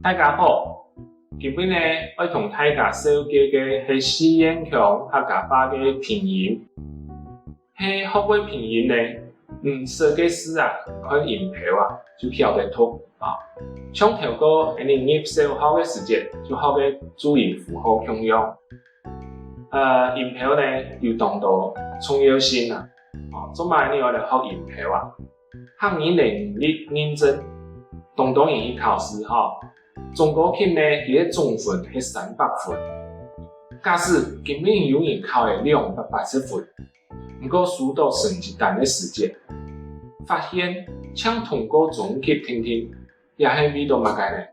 大家好，今日呢，我同大家介绍嘅係施延強客家話嘅拼音。係學會拼音呢，設計師啊，看音標啊，就曉得讀啊。像頭個你入小學嘅時節，就學嘅注音符號共用。音標呢，有當到重要性啊。做埋呢我哋學音標啊，客語能力認證，當然去考試哈。中國級呢，佢嘅總分係300分，假使今年有人考係280分，不過數到成績單嘅時間，發現像通過總級聽聽，也係為到乜嘢呢？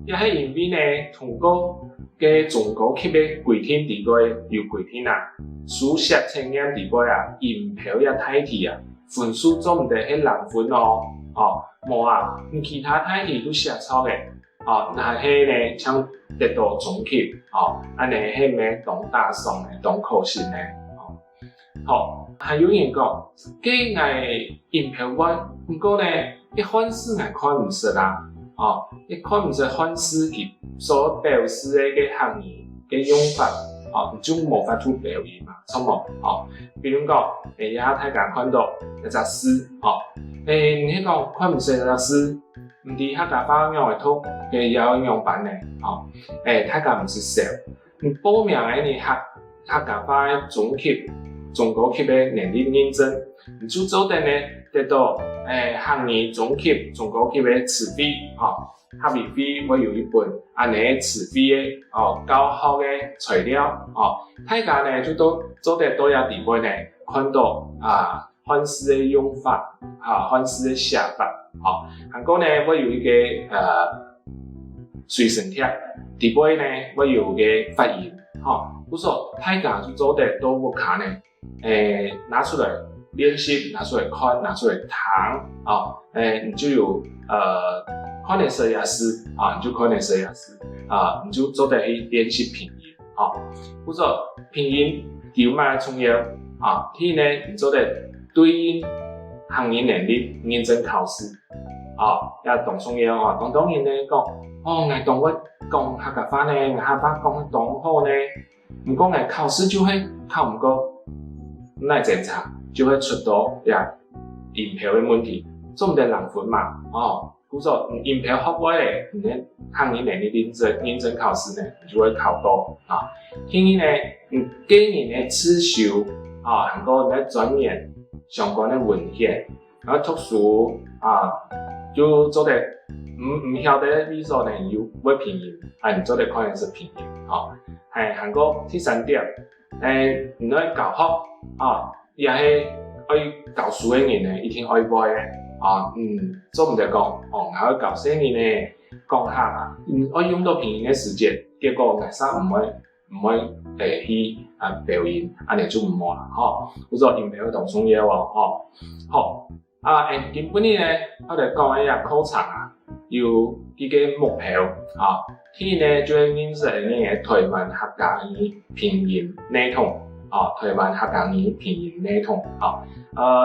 也係因為呢，通過嘅中國級嘅規定地個有規定啊，書寫測驗地個啊，音標也睇題啊，分數做唔得係0分哦，冇啊，其他睇題都寫錯嘅。那係呢，像得到總級，安尼係咩當大賞嘅，當考試嘅，好，還有人講，既係音標我，不過呢，一漢字係看唔識啦，一看唔識漢字佢所表示嘅含義嘅用法，就冇法度表現嘛，錯冇？比如講，而家大家看到一隻詩，你講看唔識一隻詩。唔知客家話用嚟讀嘅有用版呢？大家唔是少，報名嘅你客家話總級、中國級嘅能力認證，你就做得呢得到客語總級、中國級嘅詞彙，客語費會有一本安尼詞彙嘅教學嘅材料，大家呢就都做得到有地方呢看到漢字嘅用法，漢字嘅寫法。韓國呢，我有一個隨身貼，底部呢我有個發音，不說大家就做得到我看呢，拿出來練習，拿出來看，拿出來彈，你就有看的時也是你就看的時也是你就做得去練習拼音，不說拼音有乜重要第呢，你做得對應客語能力認證考試。也當重要當然呢講，我當我講客家話呢，客家話講得當好呢，唔過我考試就會考唔過，那檢查就會出到音標嘅問題，做唔得0分嘛，故說音標學會咧，你客語能力認證考試呢，你就會考到第二呢，今年嘅刺繡韓國嘅專業相關嘅文獻，然後讀書就做得唔曉得呢個呢要會拼音，你做得可能是拼音，係韓國第3點，唔可以教學，也係愛教書嘅人呢，一定愛背嘅，做唔得講，我去教書嘅人呢，講下，愛用到拼音嘅時間，結果我生唔會去表演，安尼就唔好啦，好咗音標當重要好。今本呢，我哋講一下考場有幾個目標第一呢，就係認識嘅台灣客家語拼音系統台灣客家語拼音系統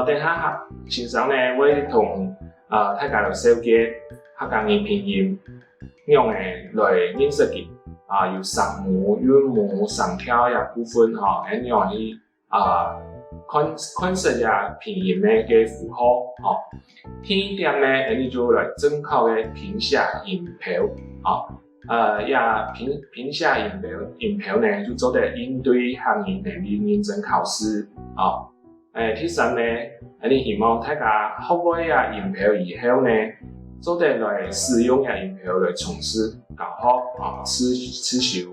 等下先生呢會同大家嚟紹介客家語拼音用嚟認識佢有聲母、韻母、聲調嘅部分咁樣去看識拼音嘅符號第二點呢，你就來正確嘅拼寫音標拼寫音標呢就做得應對客語能力認證考試第三呢，你希望大家學會音標以後呢，做得來使用音標來從事教學刺繡